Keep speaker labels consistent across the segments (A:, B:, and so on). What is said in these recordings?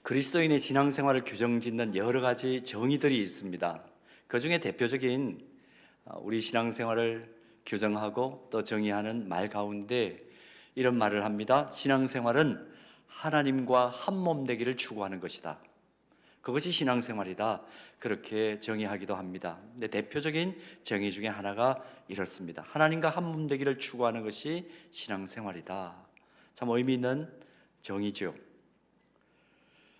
A: 그리스도인의 신앙생활을 규정짓는 여러 가지 정의들이 있습니다. 그 중에 대표적인 우리 신앙생활을 규정하고 또 정의하는 말 가운데 이런 말을 합니다. 신앙생활은 하나님과 한 몸 되기를 추구하는 것이다. 그것이 신앙생활이다. 그렇게 정의하기도 합니다. 근데 대표적인 정의 중에 하나가 이렇습니다. 하나님과 한 몸 되기를 추구하는 것이 신앙생활이다. 참 의미 있는 정의죠.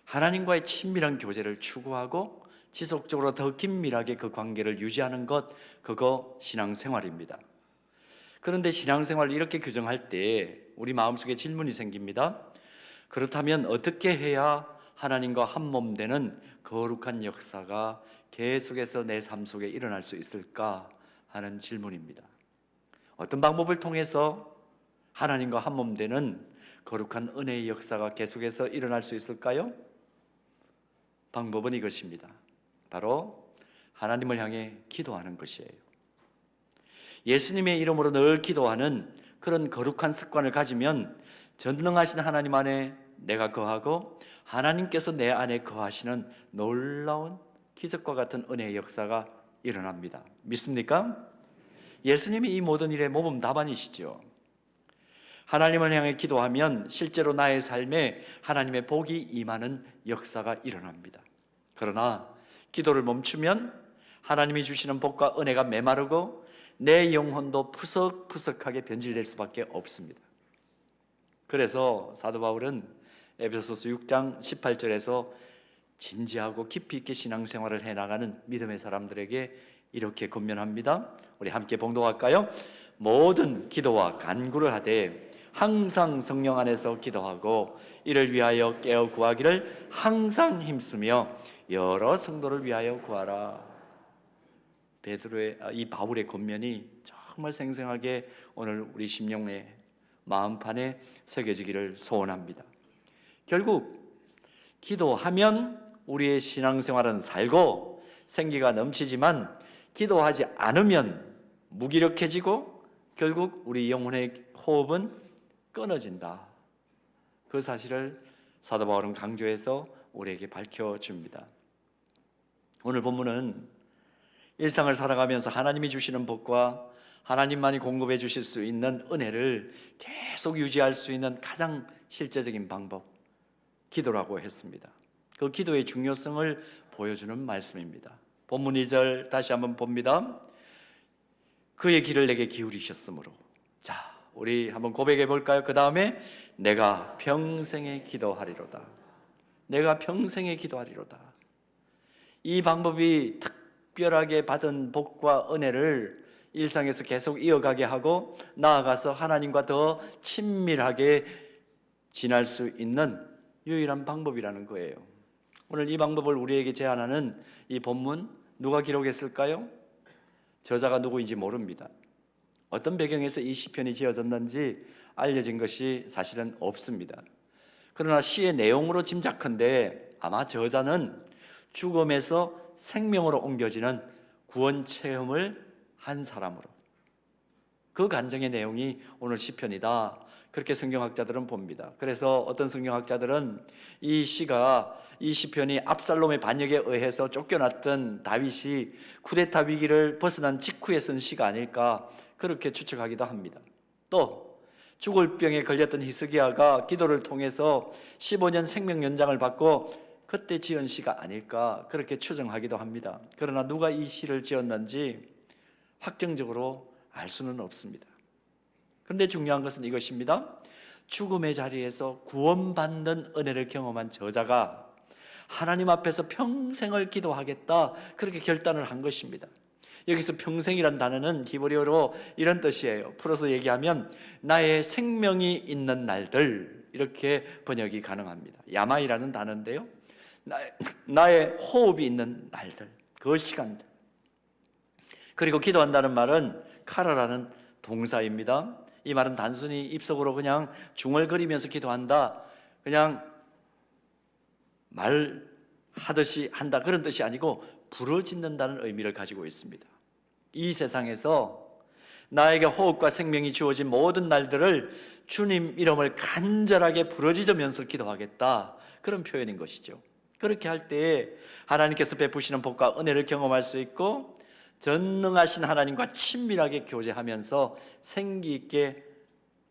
A: 하나님과의 친밀한 교제를 추구하고 지속적으로 더 긴밀하게 그 관계를 유지하는 것, 그거 신앙생활입니다. 그런데 신앙생활을 이렇게 규정할 때 우리 마음속에 질문이 생깁니다. 그렇다면 어떻게 해야 하나님과 한 몸 되는 거룩한 역사가 계속해서 내 삶 속에 일어날 수 있을까 하는 질문입니다. 어떤 방법을 통해서 하나님과 한 몸 되는 거룩한 은혜의 역사가 계속해서 일어날 수 있을까요? 방법은 이것입니다. 바로 하나님을 향해 기도하는 것이에요. 예수님의 이름으로 늘 기도하는 그런 거룩한 습관을 가지면 전능하신 하나님 안에 내가 거하고 하나님께서 내 안에 거하시는 놀라운 기적과 같은 은혜의 역사가 일어납니다. 믿습니까? 예수님이 이 모든 일의 모범 답안이시죠. 하나님을 향해 기도하면 실제로 나의 삶에 하나님의 복이 임하는 역사가 일어납니다. 그러나 기도를 멈추면 하나님이 주시는 복과 은혜가 메마르고 내 영혼도 푸석푸석하게 변질될 수밖에 없습니다. 그래서 사도 바울은 에베소서 6장 18절에서 진지하고 깊이 있게 신앙생활을 해나가는 믿음의 사람들에게 이렇게 권면합니다. 우리 함께 봉독할까요? 모든 기도와 간구를 하되 항상 성령 안에서 기도하고 이를 위하여 깨어 구하기를 항상 힘쓰며 여러 성도를 위하여 구하라. 이 바울의 권면이 정말 생생하게 오늘 우리 심령의 마음판에 새겨지기를 소원합니다. 결국 기도하면 우리의 신앙생활은 살고 생기가 넘치지만 기도하지 않으면 무기력해지고 결국 우리 영혼의 호흡은 끊어진다. 그 사실을 사도 바울은 강조해서 우리에게 밝혀줍니다. 오늘 본문은 일상을 살아가면서 하나님이 주시는 복과 하나님만이 공급해 주실 수 있는 은혜를 계속 유지할 수 있는 가장 실제적인 방법, 기도라고 했습니다. 그 기도의 중요성을 보여주는 말씀입니다. 본문 2절 다시 한번 봅니다. 그의 귀를 내게 기울이셨으므로. 자, 우리 한번 고백해 볼까요? 그 다음에 내가 평생에 기도하리로다. 내가 평생에 기도하리로다. 이 방법이 특별하게 받은 복과 은혜를 일상에서 계속 이어가게 하고 나아가서 하나님과 더 친밀하게 지날 수 있는 유일한 방법이라는 거예요. 오늘 이 방법을 우리에게 제안하는 이 본문 누가 기록했을까요? 저자가 누구인지 모릅니다. 어떤 배경에서 이 시편이 지어졌는지 알려진 것이 사실은 없습니다. 그러나 시의 내용으로 짐작컨대 아마 저자는 죽음에서 생명으로 옮겨지는 구원 체험을 한 사람으로 그 간증의 내용이 오늘 시편이다. 그렇게 성경학자들은 봅니다. 그래서 어떤 성경학자들은 이 시편이 압살롬의 반역에 의해서 쫓겨났던 다윗이 쿠데타 위기를 벗어난 직후에 쓴 시가 아닐까 그렇게 추측하기도 합니다. 또 죽을 병에 걸렸던 히스기야가 기도를 통해서 15년 생명 연장을 받고 그때 지은 시가 아닐까 그렇게 추정하기도 합니다. 그러나 누가 이 시를 지었는지 확정적으로 알 수는 없습니다. 그런데 중요한 것은 이것입니다. 죽음의 자리에서 구원받는 은혜를 경험한 저자가 하나님 앞에서 평생을 기도하겠다 그렇게 결단을 한 것입니다. 여기서 평생이란 단어는 히브리어로 이런 뜻이에요. 풀어서 얘기하면 나의 생명이 있는 날들 이렇게 번역이 가능합니다. 야마이라는 단어인데요. 나의 호흡이 있는 날들, 그 시간들. 그리고 기도한다는 말은 카라라는 동사입니다. 이 말은 단순히 입속으로 그냥 중얼거리면서 기도한다, 그냥 말하듯이 한다 그런 뜻이 아니고 부르짖는다는 의미를 가지고 있습니다. 이 세상에서 나에게 호흡과 생명이 주어진 모든 날들을 주님 이름을 간절하게 부르짖으면서 기도하겠다, 그런 표현인 것이죠. 그렇게 할 때에 하나님께서 베푸시는 복과 은혜를 경험할 수 있고 전능하신 하나님과 친밀하게 교제하면서 생기 있게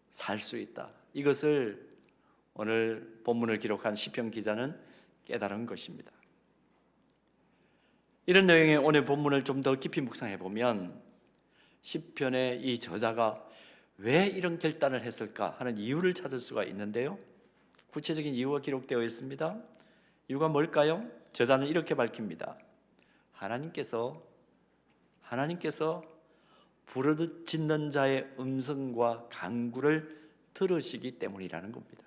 A: 살 수 있다. 이것을 오늘 본문을 기록한 시편 기자는 깨달은 것입니다. 이런 내용의 오늘 본문을 좀 더 깊이 묵상해 보면 시편의 이 저자가 왜 이런 결단을 했을까 하는 이유를 찾을 수가 있는데요, 구체적인 이유가 기록되어 있습니다. 이유가 뭘까요? 저자는 이렇게 밝힙니다. 하나님께서 부르짖는 자의 음성과 간구를 들으시기 때문이라는 겁니다.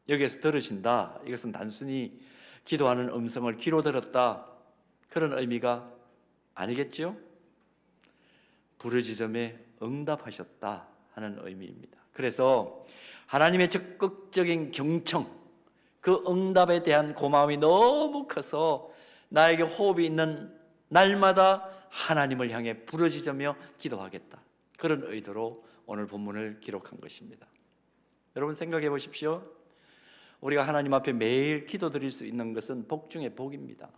A: 여기에서 들으신다, 이것은 단순히 기도하는 음성을 귀로 들었다, 그런 의미가 아니겠죠? 부르짖음에 응답하셨다 하는 의미입니다. 그래서 하나님의 적극적인 경청, 그 응답에 대한 고마움이 너무 커서 나에게 호흡이 있는 날마다 하나님을 향해 부르짖으며 기도하겠다, 그런 의도로 오늘 본문을 기록한 것입니다. 여러분 생각해 보십시오. 우리가 하나님 앞에 매일 기도드릴 수 있는 것은 복 중에 복입니다.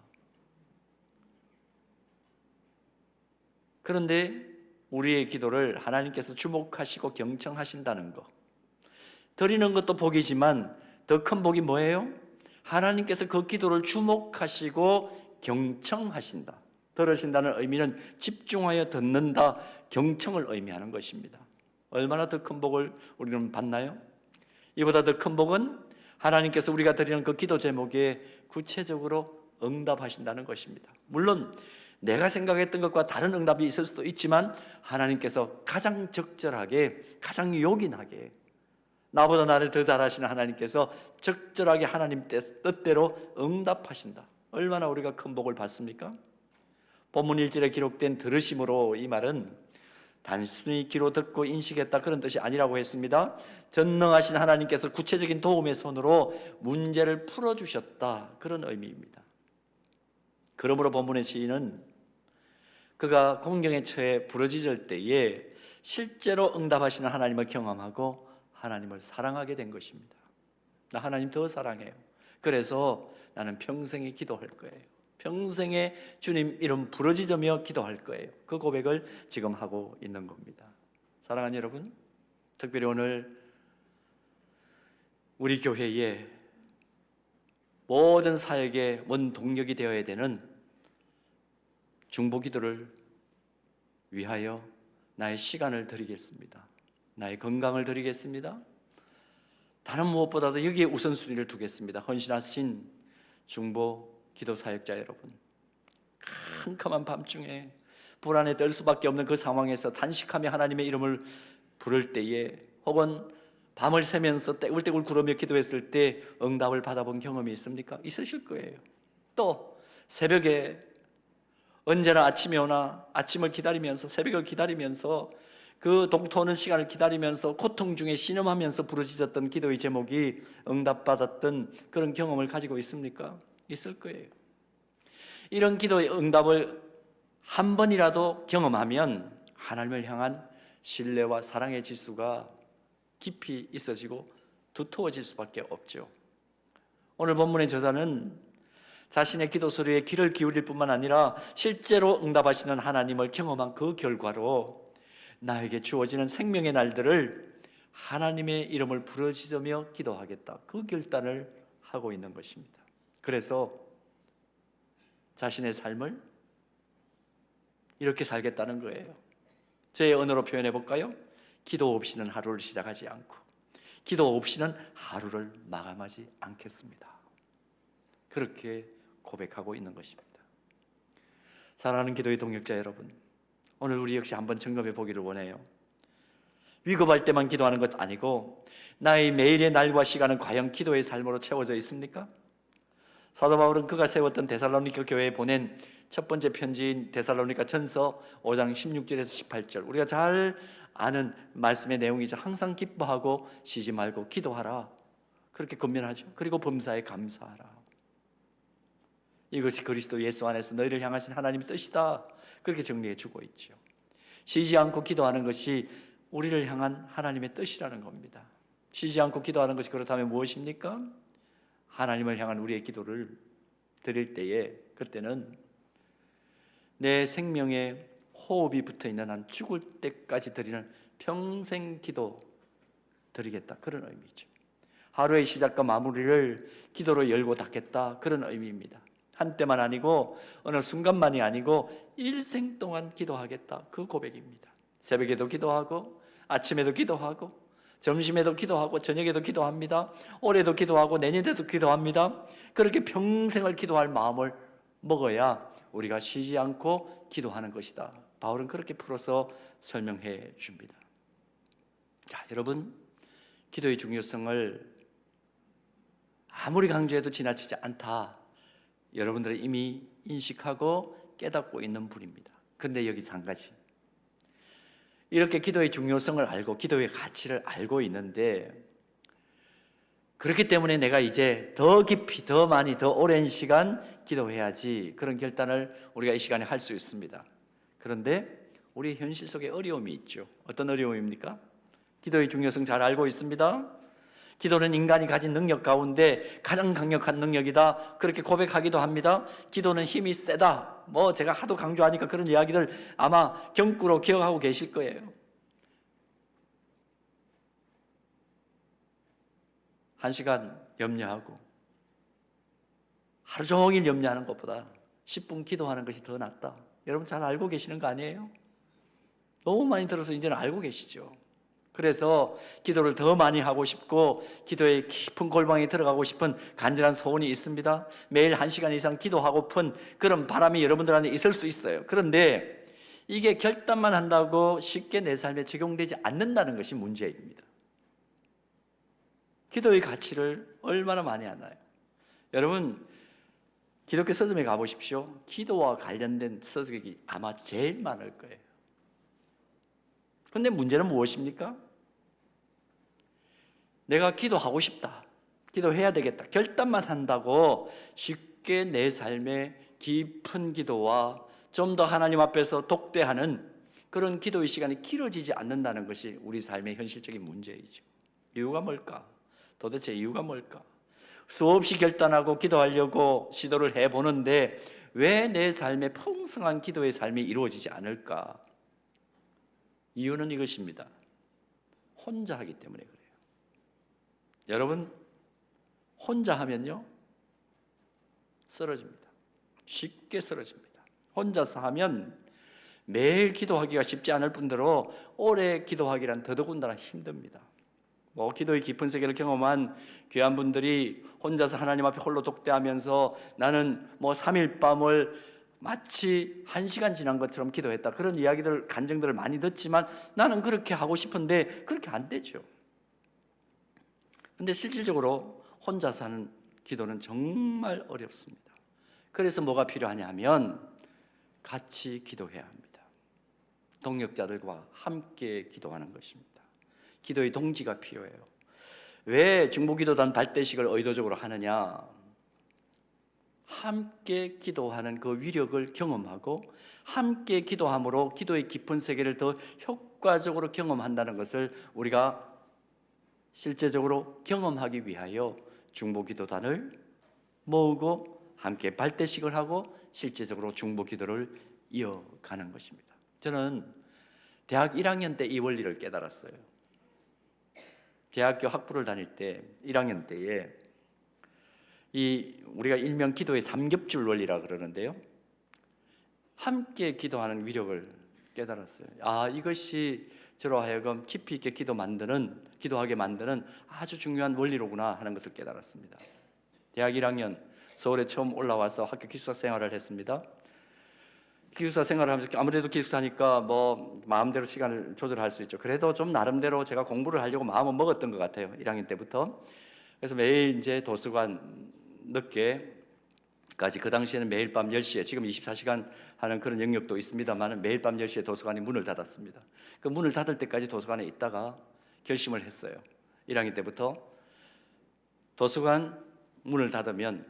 A: 그런데 우리의 기도를 하나님께서 주목하시고 경청하신다는 것, 드리는 것도 복이지만 더 큰 복이 뭐예요? 하나님께서 그 기도를 주목하시고 경청하신다. 들으신다는 의미는 집중하여 듣는다, 경청을 의미하는 것입니다. 얼마나 더 큰 복을 우리는 받나요? 이보다 더 큰 복은 하나님께서 우리가 드리는 그 기도 제목에 구체적으로 응답하신다는 것입니다. 물론 내가 생각했던 것과 다른 응답이 있을 수도 있지만 하나님께서 가장 적절하게, 가장 요긴하게, 나보다 나를 더 잘 아시는 하나님께서 적절하게 하나님 뜻대로 응답하신다. 얼마나 우리가 큰 복을 받습니까? 본문 1절에 기록된 들으심으로, 이 말은 단순히 귀로 듣고 인식했다, 그런 뜻이 아니라고 했습니다. 전능하신 하나님께서 구체적인 도움의 손으로 문제를 풀어주셨다, 그런 의미입니다. 그러므로 본문의 시인은 그가 공경에 처해 부르짖을 때에 실제로 응답하시는 하나님을 경험하고 하나님을 사랑하게 된 것입니다. 나 하나님 더 사랑해요. 그래서 나는 평생에 기도할 거예요. 평생에 주님 이름 부르짖으며 기도할 거예요. 그 고백을 지금 하고 있는 겁니다. 사랑하는 여러분, 특별히 오늘 우리 교회에 모든 사역의 원동력이 되어야 되는 중보기도를 위하여 나의 시간을 드리겠습니다. 나의 건강을 드리겠습니다. 다른 무엇보다도 여기에 우선순위를 두겠습니다. 헌신하신 중보기도 사역자 여러분, 캄캄한 밤중에 불안에 떨 수밖에 없는 그 상황에서 단식하며 하나님의 이름을 부를 때에, 혹은 밤을 새면서 떼굴떼굴 구르며 기도했을 때 응답을 받아본 경험이 있습니까? 있으실 거예요. 또 새벽에 언제나 아침이 오나 아침을 기다리면서, 새벽을 기다리면서, 그 동토하는 시간을 기다리면서 고통 중에 신음하면서 부르짖었던 기도의 제목이 응답받았던 그런 경험을 가지고 있습니까? 있을 거예요. 이런 기도의 응답을 한 번이라도 경험하면 하나님을 향한 신뢰와 사랑의 지수가 깊이 있어지고 두터워질 수밖에 없죠. 오늘 본문의 저자는 자신의 기도 소리에 귀를 기울일 뿐만 아니라 실제로 응답하시는 하나님을 경험한 그 결과로 나에게 주어지는 생명의 날들을 하나님의 이름을 부르짖으며 기도하겠다, 그 결단을 하고 있는 것입니다. 그래서 자신의 삶을 이렇게 살겠다는 거예요. 제 언어로 표현해 볼까요? 기도 없이는 하루를 시작하지 않고 기도 없이는 하루를 마감하지 않겠습니다. 그렇게 고백하고 있는 것입니다. 사랑하는 기도의 동역자 여러분, 오늘 우리 역시 한번 점검해 보기를 원해요. 위급할 때만 기도하는 것 아니고 나의 매일의 날과 시간은 과연 기도의 삶으로 채워져 있습니까? 사도 바울은 그가 세웠던 데살로니가 교회에 보낸 첫 번째 편지인 데살로니가 전서 5장 16절에서 18절, 우리가 잘 아는 말씀의 내용이죠. 항상 기뻐하고 쉬지 말고 기도하라, 그렇게 권면하죠. 그리고 범사에 감사하라. 이것이 그리스도 예수 안에서 너희를 향하신 하나님의 뜻이다, 그렇게 정리해 주고 있죠. 쉬지 않고 기도하는 것이 우리를 향한 하나님의 뜻이라는 겁니다. 쉬지 않고 기도하는 것이 그렇다면 무엇입니까? 하나님을 향한 우리의 기도를 드릴 때에, 그때는 내 생명에 호흡이 붙어있는 한 죽을 때까지 드리는 평생 기도 드리겠다, 그런 의미죠. 하루의 시작과 마무리를 기도로 열고 닫겠다, 그런 의미입니다. 한때만 아니고 어느 순간만이 아니고 일생 동안 기도하겠다, 그 고백입니다. 새벽에도 기도하고 아침에도 기도하고 점심에도 기도하고 저녁에도 기도합니다. 올해도 기도하고 내년에도 기도합니다. 그렇게 평생을 기도할 마음을 먹어야 우리가 쉬지 않고 기도하는 것이다. 바울은 그렇게 풀어서 설명해 줍니다. 자, 여러분, 기도의 중요성을 아무리 강조해도 지나치지 않다, 여러분들은 이미 인식하고 깨닫고 있는 분입니다. 근데 여기서 한 가지, 이렇게 기도의 중요성을 알고 기도의 가치를 알고 있는데, 그렇기 때문에 내가 이제 더 깊이, 더 많이, 더 오랜 시간 기도해야지, 그런 결단을 우리가 이 시간에 할 수 있습니다. 그런데 우리 현실 속에 어려움이 있죠. 어떤 어려움입니까? 기도의 중요성 잘 알고 있습니다. 기도는 인간이 가진 능력 가운데 가장 강력한 능력이다, 그렇게 고백하기도 합니다. 기도는 힘이 세다, 제가 하도 강조하니까 그런 이야기들 아마 경구로 기억하고 계실 거예요. 한 시간 염려하고 하루 종일 염려하는 것보다 10분 기도하는 것이 더 낫다, 여러분 잘 알고 계시는 거 아니에요? 너무 많이 들어서 이제는 알고 계시죠. 그래서 기도를 더 많이 하고 싶고 기도의 깊은 골방에 들어가고 싶은 간절한 소원이 있습니다. 매일 1시간 이상 기도하고픈 그런 바람이 여러분들 안에 있을 수 있어요. 그런데 이게 결단만 한다고 쉽게 내 삶에 적용되지 않는다는 것이 문제입니다. 기도의 가치를 얼마나 많이 아나요? 여러분, 기독교 서점에 가보십시오. 기도와 관련된 서적이 아마 제일 많을 거예요. 그런데 문제는 무엇입니까? 내가 기도하고 싶다, 기도해야 되겠다, 결단만 한다고 쉽게 내 삶의 깊은 기도와 좀 더 하나님 앞에서 독대하는 그런 기도의 시간이 길어지지 않는다는 것이 우리 삶의 현실적인 문제이죠. 이유가 뭘까? 도대체 이유가 뭘까? 수없이 결단하고 기도하려고 시도를 해보는데 왜 내 삶에 풍성한 기도의 삶이 이루어지지 않을까? 이유는 이것입니다. 혼자 하기 때문에 그래요. 여러분, 혼자 하면요 쓰러집니다. 쉽게 쓰러집니다. 혼자서 하면 매일 기도하기가 쉽지 않을 뿐더러 오래 기도하기란 더더군다나 힘듭니다. 기도의 깊은 세계를 경험한 귀한 분들이 혼자서 하나님 앞에 홀로 독대하면서 나는 3일 밤을 마치 1시간 지난 것처럼 기도했다, 그런 이야기들, 간증들을 많이 듣지만 나는 그렇게 하고 싶은데 그렇게 안 되죠. 근데 실질적으로 혼자서 하는 기도는 정말 어렵습니다. 그래서 뭐가 필요하냐 하면 같이 기도해야 합니다. 동역자들과 함께 기도하는 것입니다. 기도의 동지가 필요해요. 왜 중보기도단 발대식을 의도적으로 하느냐? 함께 기도하는 그 위력을 경험하고 함께 기도함으로 기도의 깊은 세계를 더 효과적으로 경험한다는 것을 우리가 실제적으로 경험하기 위하여 중보기도단을 모으고 함께 발대식을 하고 실제적으로 중보기도를 이어가는 것입니다. 저는 대학 1학년 때 이 원리를 깨달았어요. 대학교 학부를 다닐 때 1학년 때에 우리가 일명 기도의 3겹줄 원리라 그러는데요, 함께 기도하는 위력을 깨달았어요. 이것이 저로 하여금 깊이 있게 기도하게 만드는 아주 중요한 원리로구나 하는 것을 깨달았습니다. 대학 1학년 서울에 처음 올라와서 학교 기숙사 생활을 했습니다. 기숙사 생활을 하면서 아무래도 기숙사니까 마음대로 시간을 조절할 수 있죠. 그래도 좀 나름대로 제가 공부를 하려고 마음은 먹었던 것 같아요, 1학년 때부터. 그래서 매일 이제 도서관 늦게까지, 그 당시에는 매일 밤 10시에, 지금 24시간 하는 그런 영역도 있습니다만 매일 밤 10시에 도서관이 문을 닫았습니다. 그 문을 닫을 때까지 도서관에 있다가 결심을 했어요. 1학년 때부터 도서관 문을 닫으면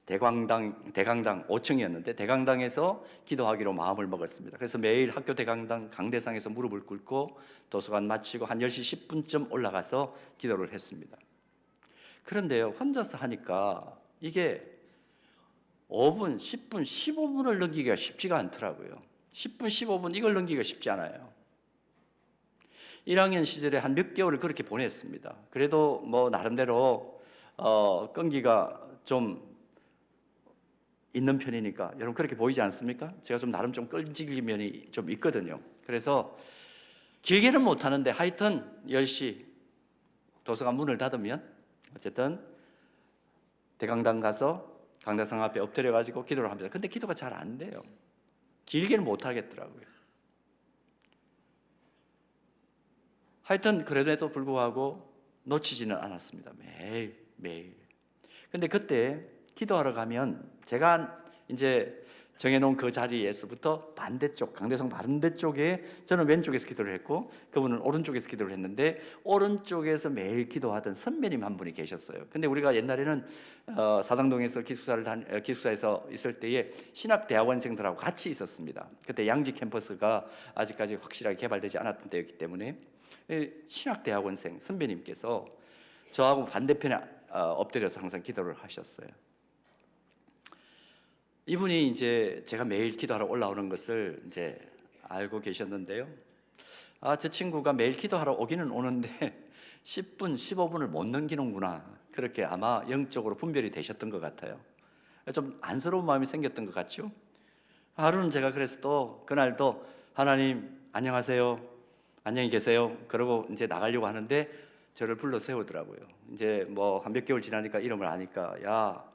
A: 대강당 5층이었는데 대강당에서 기도하기로 마음을 먹었습니다. 그래서 매일 학교 대강당 강대상에서 무릎을 꿇고 도서관 마치고 한 10시 10분쯤 올라가서 기도를 했습니다. 그런데요, 혼자서 하니까 이게 5분, 10분, 15분을 넘기기가 쉽지가 않더라고요. 10분, 15분 이걸 넘기기가 쉽지 않아요. 1학년 시절에 한 몇 개월을 그렇게 보냈습니다. 그래도 뭐 나름대로 끈기가 좀 있는 편이니까 여러분 그렇게 보이지 않습니까? 제가 좀 나름 좀 끈질긴 면이 좀 있거든요. 그래서 길게는 못 하는데 하여튼 10시 도서관 문을 닫으면 어쨌든 대강당 가서 강대상 앞에 엎드려 가지고 기도를 합니다. 근데 기도가 잘 안 돼요. 길게는 못 하겠더라고요. 하여튼 그래도 불구하고 놓치지는 않았습니다. 매일. 근데 그때 기도하러 가면 제가 이제 정해놓은 그 자리에서부터 반대쪽, 강대상 반대쪽에 저는 왼쪽에서 기도를 했고 그분은 오른쪽에서 기도를 했는데 오른쪽에서 매일 기도하던 선배님 한 분이 계셨어요. 근데 우리가 옛날에는 사당동에서 기숙사에서 있을 때에 신학대학원생들하고 같이 있었습니다. 그때 양지 캠퍼스가 아직까지 확실하게 개발되지 않았던 때였기 때문에 신학대학원생 선배님께서 저하고 반대편에 엎드려서 항상 기도를 하셨어요. 이분이 이제 제가 매일 기도하러 올라오는 것을 이제 알고 계셨는데요. 저 친구가 매일 기도하러 오기는 오는데 10분, 15분을 못 넘기는구나. 그렇게 아마 영적으로 분별이 되셨던 것 같아요. 좀 안쓰러운 마음이 생겼던 것 같죠? 하루는 제가 그래서 또 그날도 하나님 안녕하세요, 안녕히 계세요. 그러고 이제 나가려고 하는데 저를 불러 세우더라고요. 이제 뭐 한 몇 개월 지나니까 이름을 아니까 야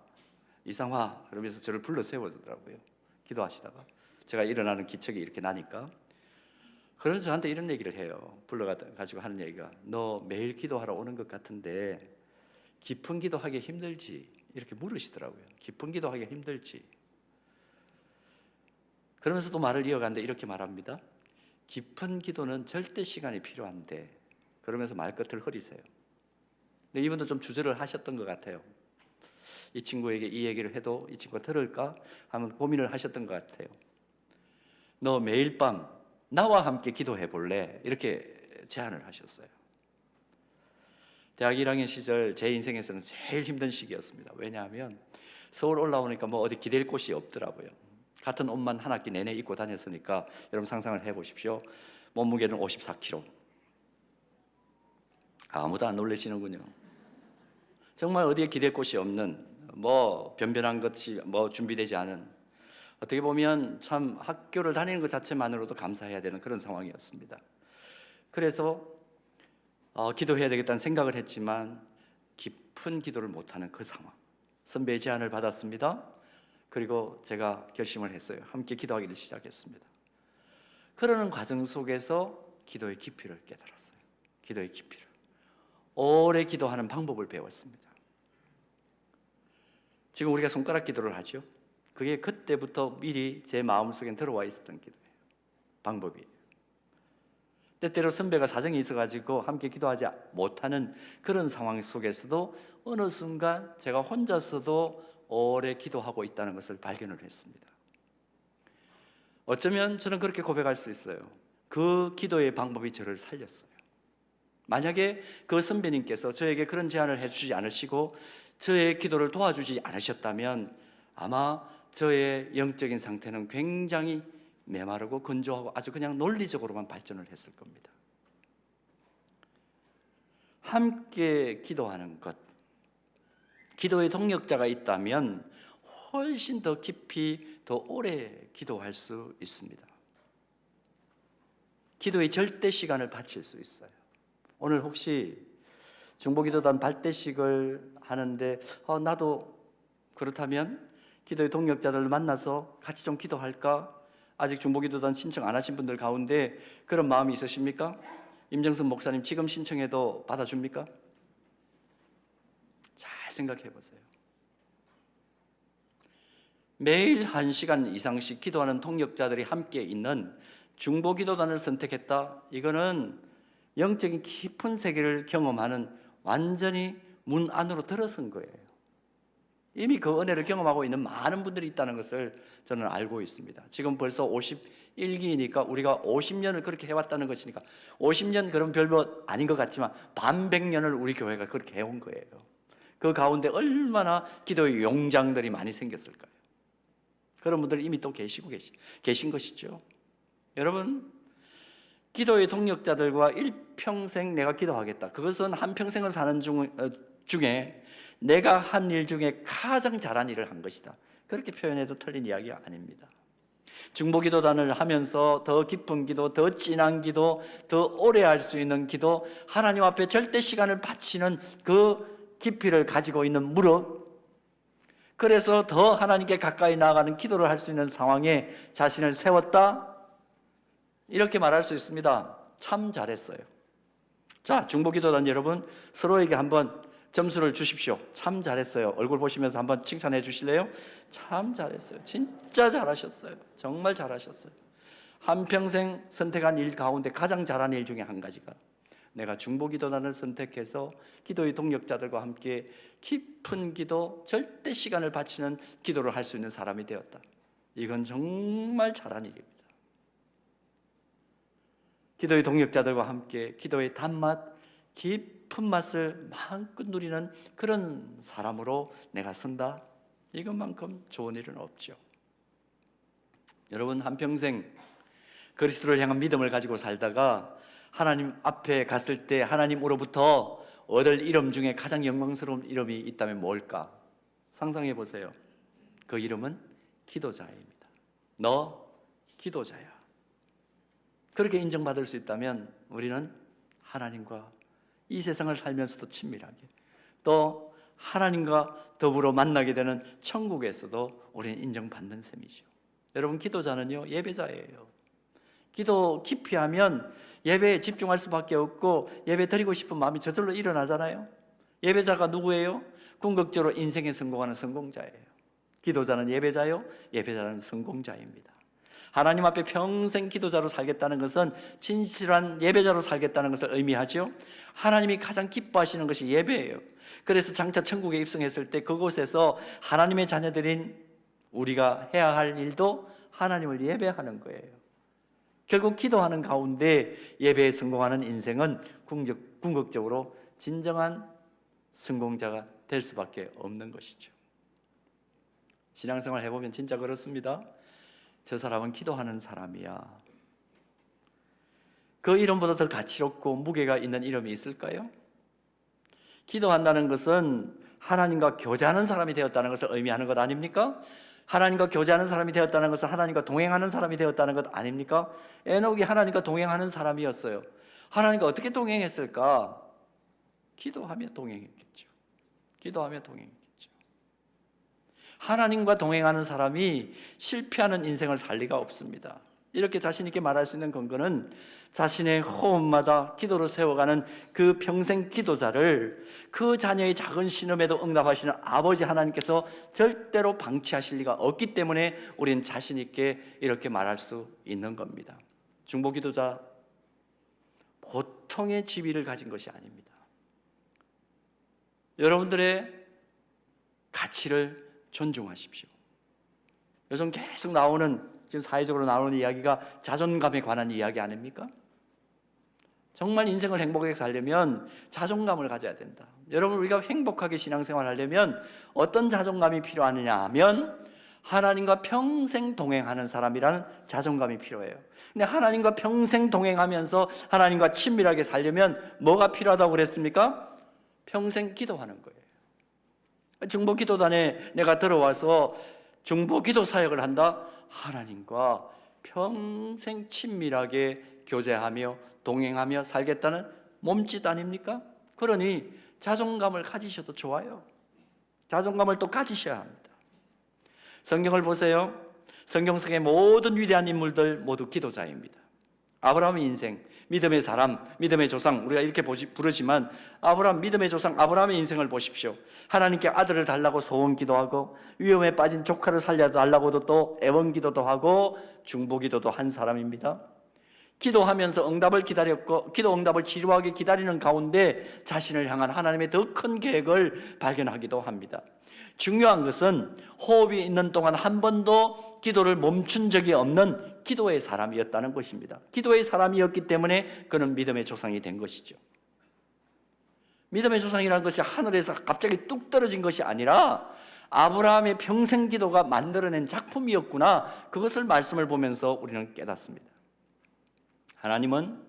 A: 이상화 그러면서 저를 불러 세우더라고요. 기도하시다가 제가 일어나는 기척이 이렇게 나니까 그래서 저한테 이런 얘기를 해요. 불러가지고 하는 얘기가 너 매일 기도하러 오는 것 같은데 깊은 기도하기 힘들지? 이렇게 물으시더라고요. 깊은 기도하기 힘들지? 그러면서 또 말을 이어가는데 이렇게 말합니다. 깊은 기도는 절대 시간이 필요한데 그러면서 말끝을 흐리세요. 근데 이분도 좀 주저를 하셨던 것 같아요. 이 친구에게 이 얘기를 해도 이 친구가 들을까 하면 고민을 하셨던 것 같아요. 너 매일 밤 나와 함께 기도해 볼래? 이렇게 제안을 하셨어요. 대학 1학년 시절 제 인생에서는 제일 힘든 시기였습니다. 왜냐하면 서울 올라오니까 뭐 어디 기댈 곳이 없더라고요. 같은 옷만 한 학기 내내 입고 다녔으니까 여러분 상상을 해보십시오. 몸무게는 54kg. 아무도 안 놀라시는군요. 정말 어디에 기댈 곳이 없는 뭐 변변한 것이 뭐 준비되지 않은 어떻게 보면 참 학교를 다니는 것 자체만으로도 감사해야 되는 그런 상황이었습니다. 그래서 기도해야 되겠다는 생각을 했지만 깊은 기도를 못하는 그 상황. 선배의 제안을 받았습니다. 그리고 제가 결심을 했어요. 함께 기도하기를 시작했습니다. 그러는 과정 속에서 기도의 깊이를 깨달았어요. 기도의 깊이를. 오래 기도하는 방법을 배웠습니다. 지금 우리가 손가락 기도를 하죠. 그게 그때부터 미리 제 마음속에 들어와 있었던 기도예요. 방법이에요. 때때로 선배가 사정이 있어가지고 함께 기도하지 못하는 그런 상황 속에서도 어느 순간 제가 혼자서도 오래 기도하고 있다는 것을 발견을 했습니다. 어쩌면 저는 그렇게 고백할 수 있어요. 그 기도의 방법이 저를 살렸어요. 만약에 그 선배님께서 저에게 그런 제안을 해주지 않으시고 저의 기도를 도와주지 않으셨다면 아마 저의 영적인 상태는 굉장히 메마르고 건조하고 아주 그냥 논리적으로만 발전을 했을 겁니다. 함께 기도하는 것, 기도의 동력자가 있다면 훨씬 더 깊이 더 오래 기도할 수 있습니다. 기도의 절대 시간을 바칠 수 있어요. 오늘 혹시 중보기도단 발대식을 하는데 나도 그렇다면 기도의 동력자들을 만나서 같이 좀 기도할까? 아직 중보기도단 신청 안 하신 분들 가운데 그런 마음이 있으십니까? 임정선 목사님 지금 신청해도 받아줍니까? 잘 생각해 보세요. 매일 1시간 이상씩 기도하는 동력자들이 함께 있는 중보기도단을 선택했다. 이거는 영적인 깊은 세계를 경험하는 완전히 문 안으로 들어선 거예요. 이미 그 은혜를 경험하고 있는 많은 분들이 있다는 것을 저는 알고 있습니다. 지금 벌써 51기니까 우리가 50년을 그렇게 해왔다는 것이니까 50년 그런 별거 아닌 것 같지만 반백년을 우리 교회가 그렇게 해온 거예요. 그 가운데 얼마나 기도의 용장들이 많이 생겼을까요? 그런 분들 이미 또 계신 것이죠. 여러분, 기도의 동력자들과 일평생 내가 기도하겠다. 그것은 한평생을 사는 중에 내가 한 일 중에 가장 잘한 일을 한 것이다. 그렇게 표현해도 틀린 이야기가 아닙니다. 중보기도단을 하면서 더 깊은 기도, 더 진한 기도, 더 오래 할 수 있는 기도, 하나님 앞에 절대 시간을 바치는 그 깊이를 가지고 있는 무릇, 그래서 더 하나님께 가까이 나아가는 기도를 할 수 있는 상황에 자신을 세웠다, 이렇게 말할 수 있습니다. 참 잘했어요. 자, 중보기도단 여러분, 서로에게 한번 점수를 주십시오. 참 잘했어요. 얼굴 보시면서 한번 칭찬해 주실래요? 참 잘했어요. 진짜 잘하셨어요. 정말 잘하셨어요. 한평생 선택한 일 가운데 가장 잘한 일 중에 한 가지가 내가 중보기도단을 선택해서 기도의 동력자들과 함께 깊은 기도, 절대 시간을 바치는 기도를 할 수 있는 사람이 되었다. 이건 정말 잘한 일입니다. 기도의 동력자들과 함께 기도의 단맛, 깊은 맛을 마음껏 누리는 그런 사람으로 내가 선다. 이것만큼 좋은 일은 없죠. 여러분, 한평생 그리스도를 향한 믿음을 가지고 살다가 하나님 앞에 갔을 때 하나님으로부터 얻을 이름 중에 가장 영광스러운 이름이 있다면 뭘까? 상상해 보세요. 그 이름은 기도자입니다. 너 기도자야. 그렇게 인정받을 수 있다면 우리는 하나님과 이 세상을 살면서도 친밀하게, 또 하나님과 더불어 만나게 되는 천국에서도 우리는 인정받는 셈이죠. 여러분, 기도자는요, 예배자예요. 기도 깊이 하면 예배에 집중할 수밖에 없고 예배 드리고 싶은 마음이 저절로 일어나잖아요. 예배자가 누구예요? 궁극적으로 인생에 성공하는 성공자예요. 기도자는 예배자요, 예배자는 성공자입니다. 하나님 앞에 평생 기도자로 살겠다는 것은 진실한 예배자로 살겠다는 것을 의미하죠. 하나님이 가장 기뻐하시는 것이 예배예요. 그래서 장차 천국에 입성했을 때 그곳에서 하나님의 자녀들인 우리가 해야 할 일도 하나님을 예배하는 거예요. 결국 기도하는 가운데 예배에 성공하는 인생은 궁극적으로 진정한 성공자가 될 수밖에 없는 것이죠. 신앙생활 해보면 진짜 그렇습니다. 저 사람은 기도하는 사람이야. 그 이름보다 더 가치롭고 무게가 있는 이름이 있을까요? 기도한다는 것은 하나님과 교제하는 사람이 되었다는 것을 의미하는 것 아닙니까? 하나님과 교제하는 사람이 되었다는 것은 하나님과 동행하는 사람이 되었다는 것 아닙니까? 에녹이 하나님과 동행하는 사람이었어요. 하나님과 어떻게 동행했을까? 기도하며 동행했겠죠. 기도하며 동행했겠죠. 하나님과 동행하는 사람이 실패하는 인생을 살 리가 없습니다. 이렇게 자신 있게 말할 수 있는 근거는 자신의 호흡마다 기도로 세워가는 그 평생 기도자를 그 자녀의 작은 신음에도 응답하시는 아버지 하나님께서 절대로 방치하실 리가 없기 때문에 우리는 자신 있게 이렇게 말할 수 있는 겁니다. 중보기도자, 보통의 지위를 가진 것이 아닙니다. 여러분들의 가치를 존중하십시오. 요즘 계속 나오는, 지금 사회적으로 나오는 이야기가 자존감에 관한 이야기 아닙니까? 정말 인생을 행복하게 살려면 자존감을 가져야 된다. 여러분, 우리가 행복하게 신앙생활 하려면 어떤 자존감이 필요하느냐 하면 하나님과 평생 동행하는 사람이라는 자존감이 필요해요. 근데 하나님과 평생 동행하면서 하나님과 친밀하게 살려면 뭐가 필요하다고 그랬습니까? 평생 기도하는 거예요. 중보기도단에 내가 들어와서 중보기도 사역을 한다? 하나님과 평생 친밀하게 교제하며 동행하며 살겠다는 몸짓 아닙니까? 그러니 자존감을 가지셔도 좋아요. 자존감을 또 가지셔야 합니다. 성경을 보세요. 성경 속의 모든 위대한 인물들 모두 기도자입니다. 아브라함의 인생, 믿음의 사람, 믿음의 조상, 우리가 이렇게 부르지만 아브라함, 믿음의 조상 아브라함의 인생을 보십시오. 하나님께 아들을 달라고 소원 기도하고 위험에 빠진 조카를 살려달라고도 또 애원 기도도 하고 중보 기도도 한 사람입니다. 기도하면서 응답을 기다렸고 기도 응답을 지루하게 기다리는 가운데 자신을 향한 하나님의 더 큰 계획을 발견하기도 합니다. 중요한 것은 호흡이 있는 동안 한 번도 기도를 멈춘 적이 없는 기도의 사람이었다는 것입니다. 기도의 사람이었기 때문에 그는 믿음의 조상이 된 것이죠. 믿음의 조상이라는 것이 하늘에서 갑자기 뚝 떨어진 것이 아니라 아브라함의 평생 기도가 만들어낸 작품이었구나, 그것을 말씀을 보면서 우리는 깨닫습니다. 하나님은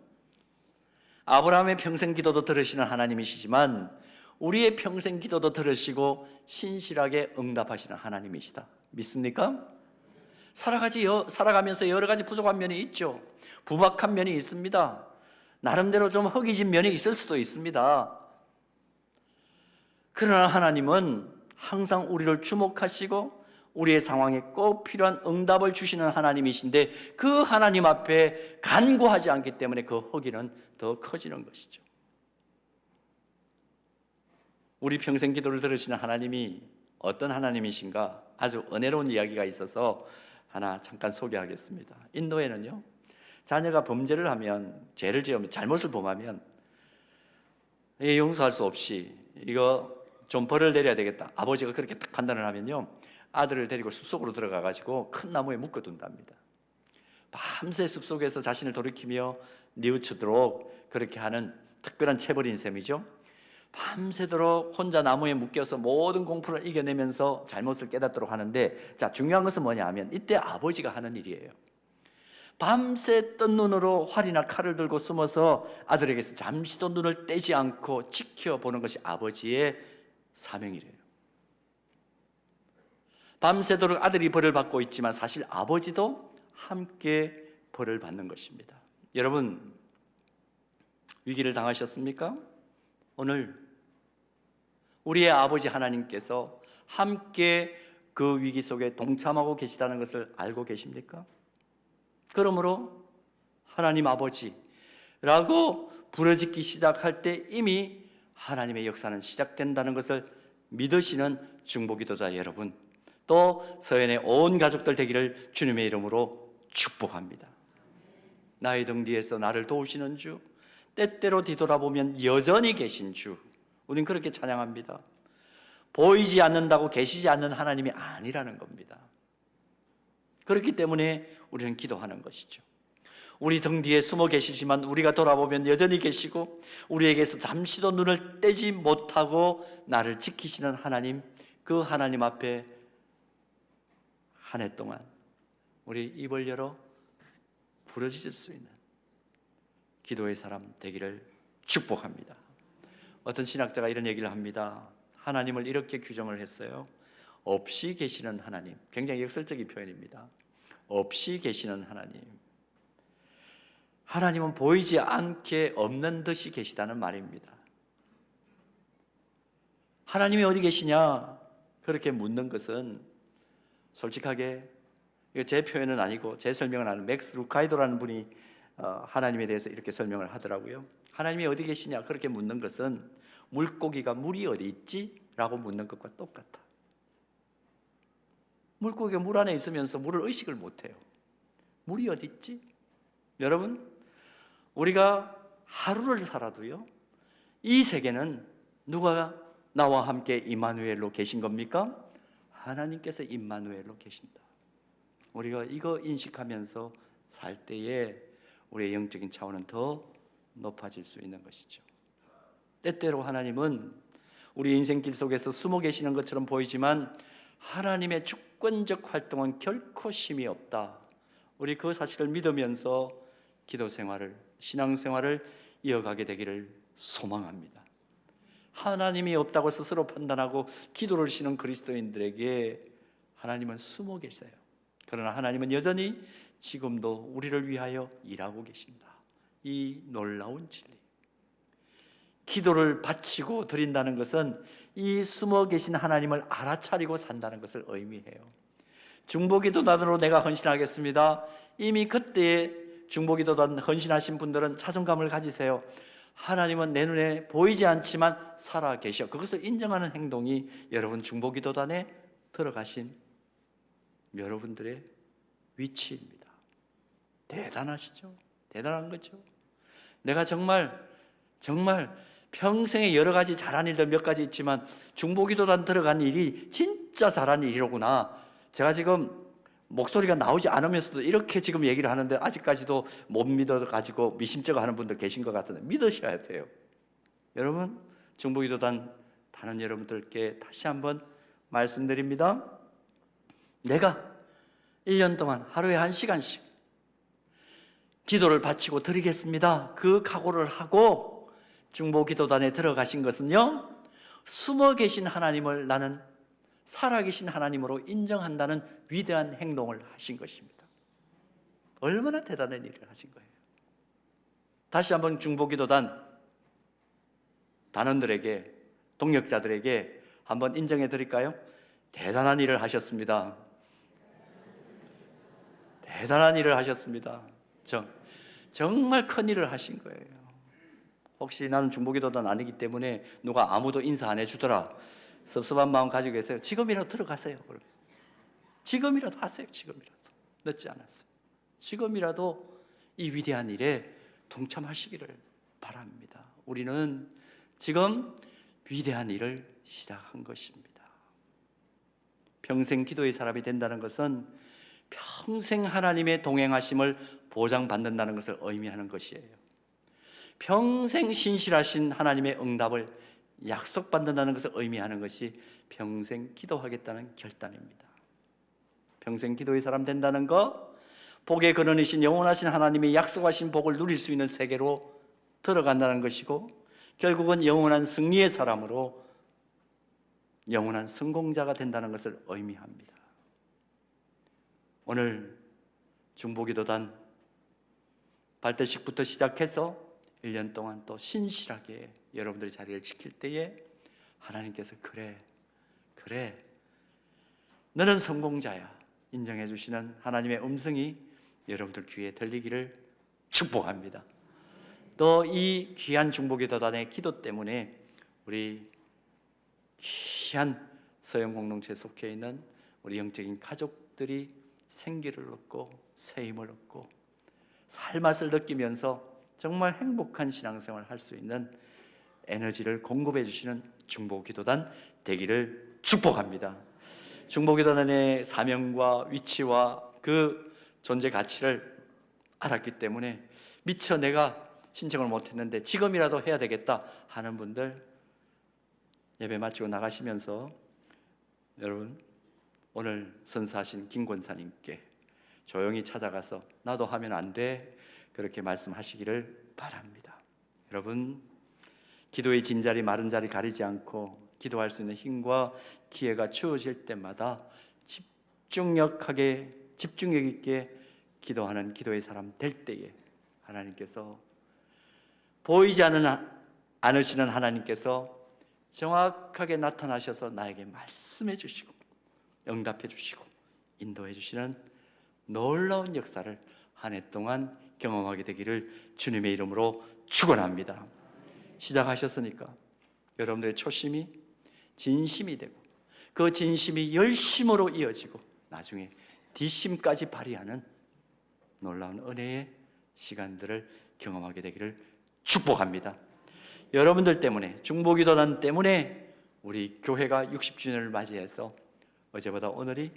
A: 아브라함의 평생 기도도 들으시는 하나님이시지만 우리의 평생 기도도 들으시고 신실하게 응답하시는 하나님이시다. 믿습니까? 살아가면서 여러 가지 부족한 면이 있죠. 부박한 면이 있습니다. 나름대로 좀 허기진 면이 있을 수도 있습니다. 그러나 하나님은 항상 우리를 주목하시고 우리의 상황에 꼭 필요한 응답을 주시는 하나님이신데 그 하나님 앞에 간구하지 않기 때문에 그 허기는 더 커지는 것이죠. 우리 평생 기도를 들으시는 하나님이 어떤 하나님이신가, 아주 은혜로운 이야기가 있어서 하나 잠깐 소개하겠습니다. 인도에는요, 자녀가 범죄를 하면, 죄를 지으면, 잘못을 범하면 용서할 수 없이 이거 좀 벌을 내려야 되겠다, 아버지가 그렇게 딱 판단을 하면요, 아들을 데리고 숲속으로 들어가 가지고 큰 나무에 묶어둔답니다. 밤새 숲속에서 자신을 돌이키며 뉘우치도록 그렇게 하는 특별한 체벌인 셈이죠. 밤새도록 혼자 나무에 묶여서 모든 공포를 이겨내면서 잘못을 깨닫도록 하는데, 자, 중요한 것은 뭐냐 하면 이때 아버지가 하는 일이에요. 밤새 뜬 눈으로 활이나 칼을 들고 숨어서 아들에게서 잠시도 눈을 떼지 않고 지켜보는 것이 아버지의 사명이래요. 밤새도록 아들이 벌을 받고 있지만 사실 아버지도 함께 벌을 받는 것입니다. 여러분, 위기를 당하셨습니까? 오늘 우리의 아버지 하나님께서 함께 그 위기 속에 동참하고 계시다는 것을 알고 계십니까? 그러므로 하나님 아버지라고 부르짖기 시작할 때 이미 하나님의 역사는 시작된다는 것을 믿으시는 중보기도자 여러분, 또 서연의 온 가족들 되기를 주님의 이름으로 축복합니다. 나의 등 뒤에서 나를 도우시는 주, 때때로 뒤돌아보면 여전히 계신 주, 우린 그렇게 찬양합니다. 보이지 않는다고 계시지 않는 하나님이 아니라는 겁니다. 그렇기 때문에 우리는 기도하는 것이죠. 우리 등 뒤에 숨어 계시지만 우리가 돌아보면 여전히 계시고 우리에게서 잠시도 눈을 떼지 못하고 나를 지키시는 하나님, 그 하나님 앞에 한 해 동안 우리 입을 열어 부르짖을 수 있는 기도의 사람 되기를 축복합니다. 어떤 신학자가 이런 얘기를 합니다. 하나님을 이렇게 규정을 했어요. 없이 계시는 하나님. 굉장히 역설적인 표현입니다. 없이 계시는 하나님. 하나님은 보이지 않게 없는 듯이 계시다는 말입니다. 하나님이 어디 계시냐? 그렇게 묻는 것은 솔직하게, 이거 제 표현은 아니고 제 설명은 아니고 맥스 루카이도라는 분이 하나님에 대해서 이렇게 설명을 하더라고요. 하나님이 어디 계시냐? 그렇게 묻는 것은 물고기가 물이 어디 있지? 라고 묻는 것과 똑같아. 물고기가 물 안에 있으면서 물을 의식을 못해요. 물이 어디 있지? 여러분, 우리가 하루를 살아도요, 이 세계는 누가 나와 함께 임마누엘로 계신 겁니까? 하나님께서 임마누엘로 계신다. 우리가 이거 인식하면서 살 때에 우리의 영적인 차원은 더 높아질 수 있는 것이죠. 때때로 하나님은 우리 인생길 속에서 숨어 계시는 것처럼 보이지만 하나님의 주권적 활동은 결코 쉼이 없다. 우리 그 사실을 믿으면서 기도 생활을, 신앙 생활을 이어가게 되기를 소망합니다. 하나님이 없다고 스스로 판단하고 기도를 쉬는 그리스도인들에게 하나님은 숨어 계세요. 그러나 하나님은 여전히 지금도 우리를 위하여 일하고 계신다. 이 놀라운 진리. 기도를 바치고 드린다는 것은 이 숨어 계신 하나님을 알아차리고 산다는 것을 의미해요. 중보기도단으로 내가 헌신하겠습니다. 이미 그때에 중보기도단 헌신하신 분들은 자존감을 가지세요. 하나님은 내 눈에 보이지 않지만 살아 계셔. 그것을 인정하는 행동이 여러분 중보기도단에 들어가신 여러분들의 위치입니다. 대단하시죠? 대단한 거죠. 내가 정말 평생에 여러 가지 잘한 일들 몇 가지 있지만 중보기도단 들어간 일이 진짜 잘한 일이로구나. 제가 지금 목소리가 나오지 않으면서도 이렇게 지금 얘기를 하는데 아직까지도 못 믿어가지고 미심쩍어 하는 분들 계신 것 같은데 믿으셔야 돼요. 여러분, 중보기도단 다른 여러분들께 다시 한번 말씀드립니다. 내가 1년 동안 하루에 1시간씩 기도를 바치고 드리겠습니다. 그 각오를 하고 중보기도단에 들어가신 것은요, 숨어 계신 하나님을 나는 살아계신 하나님으로 인정한다는 위대한 행동을 하신 것입니다. 얼마나 대단한 일을 하신 거예요. 다시 한번 중보기도단 단원들에게, 동역자들에게 한번 인정해 드릴까요? 대단한 일을 하셨습니다. 대단한 일을 하셨습니다. 정말 큰 일을 하신 거예요. 혹시 나는 중보기도단 아니기 때문에 누가 아무도 인사 안 해주더라, 섭섭한 마음 가지고 계세요? 지금이라도 들어가세요. 지금이라도 하세요. 지금이라도. 늦지 않았어요. 지금이라도 이 위대한 일에 동참하시기를 바랍니다. 우리는 지금 위대한 일을 시작한 것입니다. 평생 기도의 사람이 된다는 것은 평생 하나님의 동행하심을 보장받는다는 것을 의미하는 것이에요. 평생 신실하신 하나님의 응답을 약속받는다는 것을 의미하는 것이 평생 기도하겠다는 결단입니다. 평생 기도의 사람 된다는 것, 복의 근원이신 영원하신 하나님의 약속하신 복을 누릴 수 있는 세계로 들어간다는 것이고, 결국은 영원한 승리의 사람으로 영원한 성공자가 된다는 것을 의미합니다. 오늘 중보기도단 발대식부터 시작해서 1년 동안 또 신실하게 여러분들의 자리를 지킬 때에 하나님께서 그래 너는 성공자야 인정해 주시는 하나님의 음성이 여러분들 귀에 들리기를 축복합니다. 또 이 귀한 중보기도단의 기도 때문에 우리 귀한 서영 공동체에 속해 있는 우리 영적인 가족들이 생기를 얻고 새 힘을 얻고 살맛을 느끼면서 정말 행복한 신앙생활을 할 수 있는 에너지를 공급해 주시는 중보기도단 되기를 축복합니다. 중보기도단의 사명과 위치와 그 존재 가치를 알았기 때문에 미처 내가 신청을 못했는데 지금이라도 해야 되겠다 하는 분들, 예배 마치고 나가시면서 여러분 오늘 선사하신 김 권사님께 조용히 찾아가서 나도 하면 안 돼, 그렇게 말씀하시기를 바랍니다. 여러분, 기도의 진자리 마른 자리 가리지 않고 기도할 수 있는 힘과 기회가 주어질 때마다 집중력 있게 기도하는 기도의 사람 될 때에 하나님께서 보이지 않으시는 하나님께서 정확하게 나타나셔서 나에게 말씀해 주시고 응답해 주시고 인도해 주시는 놀라운 역사를 한 해 동안 경험하게 되기를 주님의 이름으로 축원합니다. 시작하셨으니까 여러분들의 초심이 진심이 되고 그 진심이 열심으로 이어지고 나중에 뒷심까지 발휘하는 놀라운 은혜의 시간들을 경험하게 되기를 축복합니다. 여러분들 때문에, 중보기도단 때문에 우리 교회가 60주년을 맞이해서 어제보다 오늘이,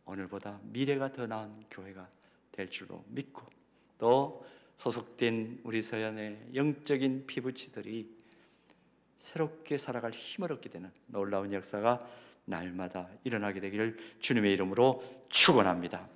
A: 오늘보다 미래가 더 나은 교회가 될 줄로 믿고, 또 소속된 우리 서연의 영적인 피부치들이 새롭게 살아갈 힘을 얻게 되는 놀라운 역사가 날마다 일어나게 되기를 주님의 이름으로 축원합니다.